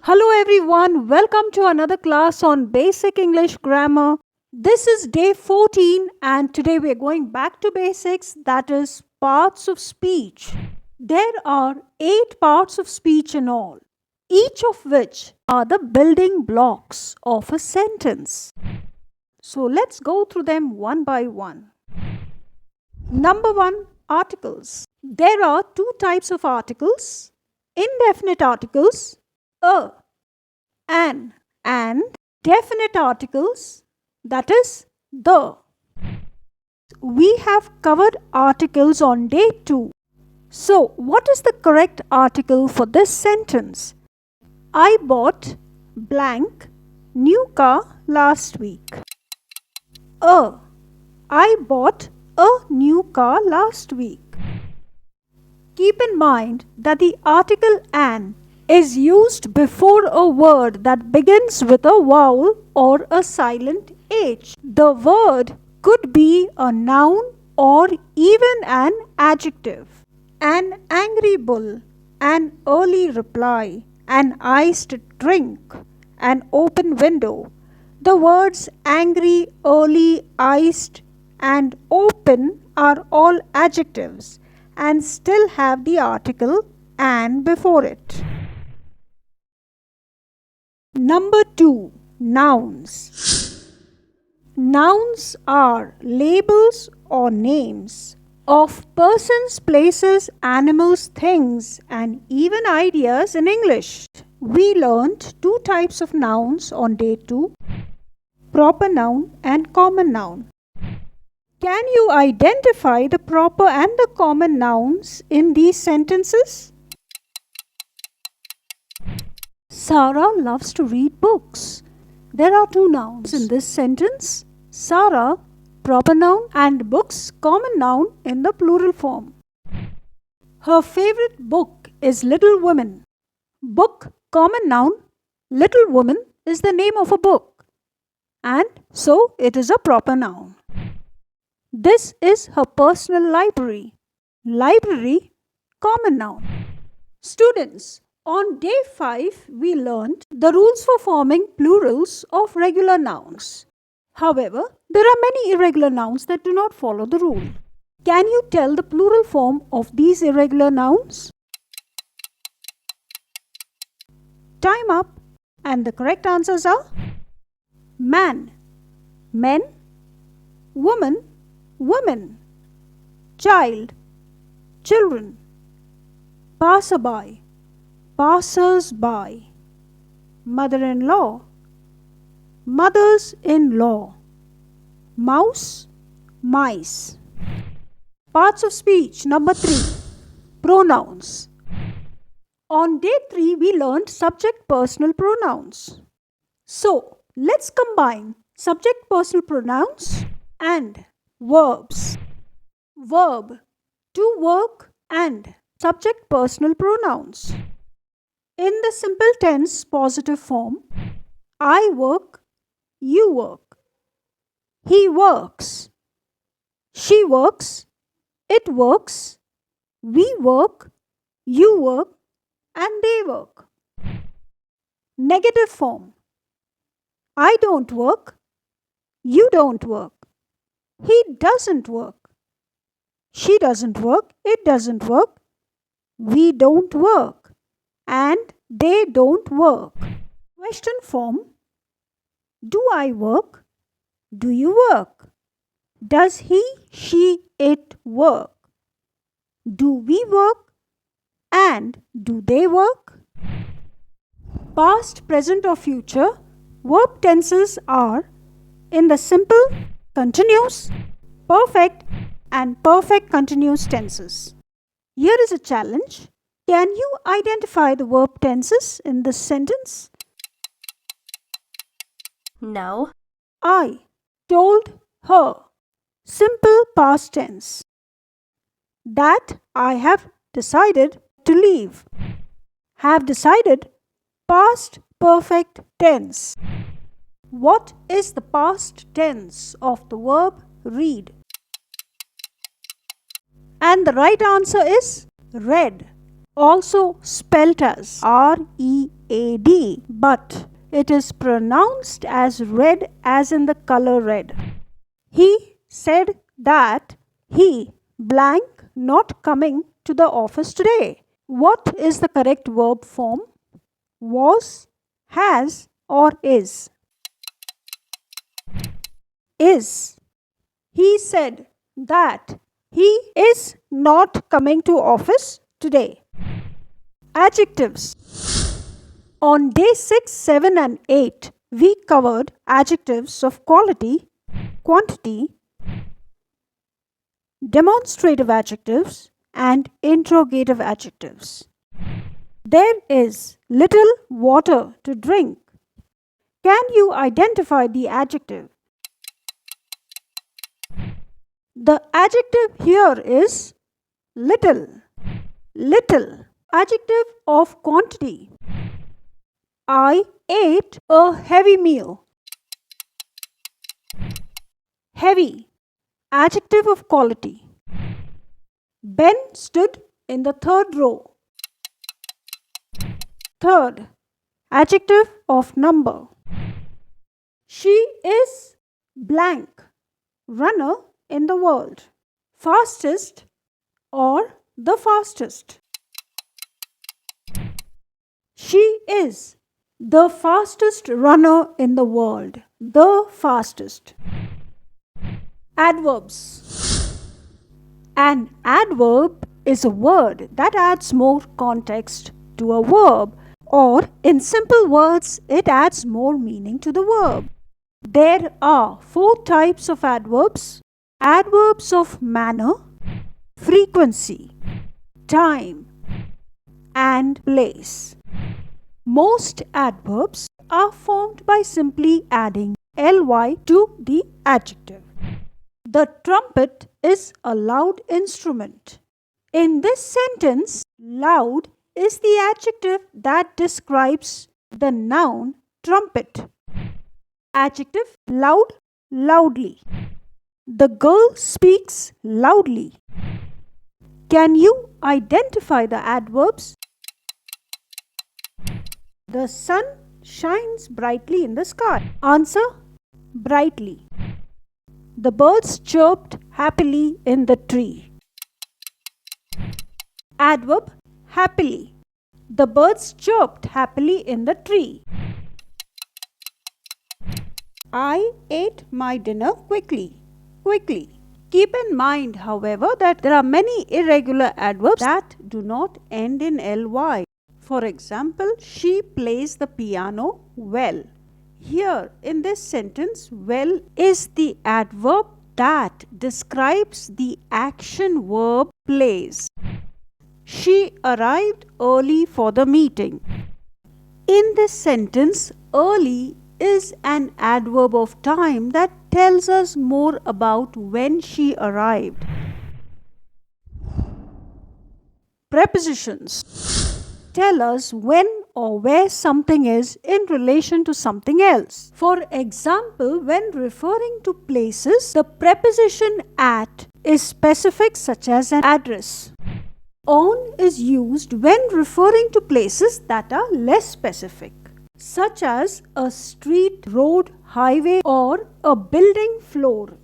Hello everyone, welcome to another class on basic English grammar. This is day 14 and today we are going back to basics, that is parts of speech. There are 8 parts of speech in all, each of which are the building blocks of a sentence. So let's go through them one by one. Number 1, articles. There are 2 types of articles, indefinite articles, an, and definite articles, that is the. We have covered articles on day 2. So, what is the correct article for this sentence? I bought blank new car last week. I bought a new car last week. Keep in mind that the article an is used before a word that begins with a vowel or a silent H. The word could be a noun or even an adjective. An angry bull, an early reply, an iced drink, an open window. The words angry, early, iced, and open are all adjectives and still have the article an before it. Number 2, nouns. Nouns are labels or names of persons, places, animals, things, and even ideas in English. We learnt 2 types of nouns on day 2, proper noun and common noun. Can you identify the proper and the common nouns in these sentences? Sarah loves to read books. There are 2 nouns in this sentence. Sarah, proper noun, and books, common noun in the plural form. Her favorite book is Little Women. Book, common noun, Little Woman is the name of a book, and so it is a proper noun. This is her personal library. Library, common noun. Students, on day 5, we learned the rules for forming plurals of regular nouns. However, there are many irregular nouns that do not follow the rule. Can you tell the plural form of these irregular nouns? Time up, and the correct answers are man, men, woman, women, child, children, passerby, passers-by, mother-in-law, mothers-in-law, mouse, mice. Parts of speech number 3, pronouns. On day 3, we learned subject personal pronouns. So, let's combine subject personal pronouns and verbs. Verb, to work, and subject personal pronouns. In the simple tense positive form, I work, you work. He works, she works, it works, we work, you work, and they work. Negative form, I don't work, you don't work. He doesn't work, she doesn't work, it doesn't work, we don't work, and they don't work. Question form, do I work? Do you work? Does he, she, it work? Do we work? And do they work? Past, present or future verb tenses are in the simple, continuous, perfect and perfect continuous tenses. Here is a challenge. Can you identify the verb tenses in this sentence? No. I told her. Simple past tense. That I have decided to leave. Have decided, past perfect tense. What is the past tense of the verb read? And the right answer is read. also spelt as R-E-A-D, but it is pronounced as red as in the color red. He said that he blank not coming to the office today. What is the correct verb form? Was, has, or is? Is. He said that he is not coming to office today. Adjectives. On day 6, 7 and 8, we covered adjectives of quality, quantity, demonstrative adjectives and interrogative adjectives. There is little water to drink. Can you identify the adjective? The adjective here is little. Little. Adjective of quantity. I ate a heavy meal. Heavy. Adjective of quality. Ben stood in the third row. Third. Adjective of number. She is blank. Runner in the world. Fastest or the fastest. She is the fastest runner in the world. The fastest. Adverbs. An adverb is a word that adds more context to a verb, or in simple words, it adds more meaning to the verb. There are 4 types of adverbs. Adverbs of manner, frequency, time, and place. Most adverbs are formed by simply adding ly to the adjective. The trumpet is a loud instrument. In this sentence, loud is the adjective that describes the noun trumpet. Adjective loud, loudly. The girl speaks loudly. Can you identify the adverbs? The sun shines brightly in the sky. Answer: brightly. The birds chirped happily in the tree. Adverb: happily. The birds chirped happily in the tree. I ate my dinner quickly. Quickly. Keep in mind, however, that there are many irregular adverbs that do not end in ly. For example, she plays the piano well. Here in this sentence, well is the adverb that describes the action verb plays. She arrived early for the meeting. In this sentence, early is an adverb of time that tells us more about when she arrived. Prepositions tell us when or where something is in relation to something else. For example, when referring to places, the preposition at is specific, such as an address. On is used when referring to places that are less specific, such as a street, road, highway, or a building floor.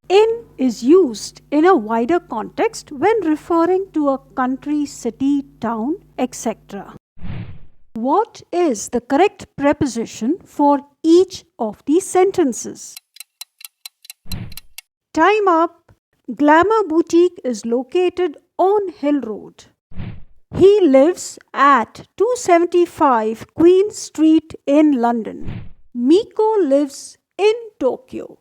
In is used in a wider context when referring to a country, city, town, etc. What is the correct preposition for each of these sentences? Time up. Glamour Boutique is located on Hill Road. He lives at 275 Queen Street in London. Miko lives in Tokyo.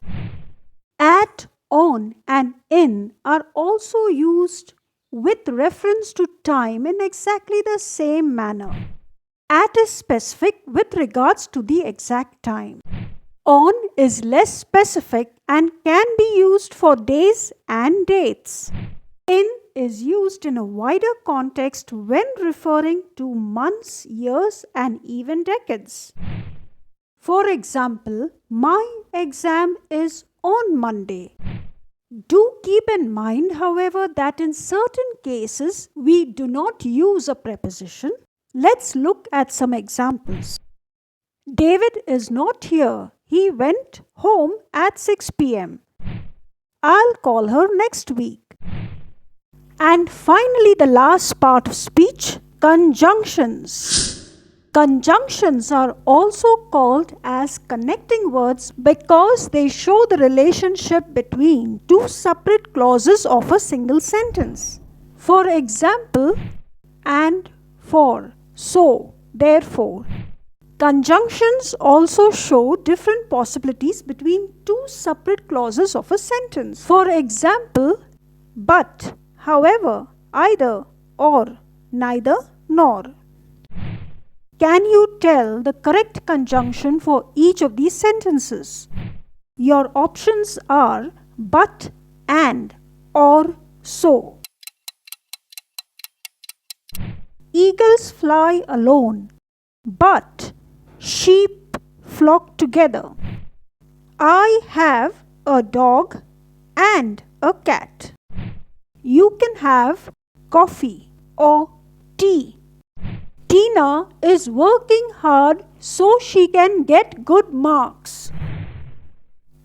At, on, and in are also used with reference to time in exactly the same manner. At is specific with regards to the exact time. On is less specific and can be used for days and dates. In is used in a wider context when referring to months, years, and even decades. For example, my exam is on Monday. Do keep in mind, however, that in certain cases we do not use a preposition. Let's look at some examples. David is not here. He went home at 6 pm. I'll call her next week. And finally, the last part of speech, conjunctions. Conjunctions are also called as connecting words because they show the relationship between two separate clauses of a single sentence. For example, and, for, so, therefore. Conjunctions also show different possibilities between two separate clauses of a sentence. For example, but, however, either, or, neither, nor. Can you tell the correct conjunction for each of these sentences? Your options are but, and, or, so. Eagles fly alone, but sheep flock together. I have a dog and a cat. You can have coffee or tea. Tina is working hard so she can get good marks.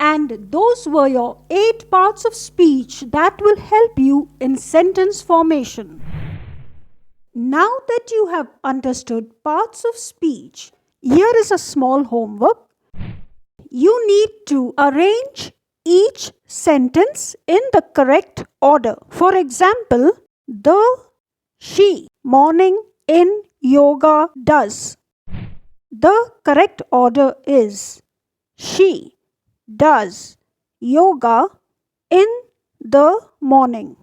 And those were your 8 parts of speech that will help you in sentence formation. Now that you have understood parts of speech, here is a small homework. You need to arrange each sentence in the correct order. For example, the, she, morning, in, yoga, does. The correct order is she does yoga in the morning.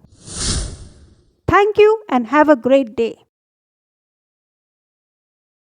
Thank you and have a great day.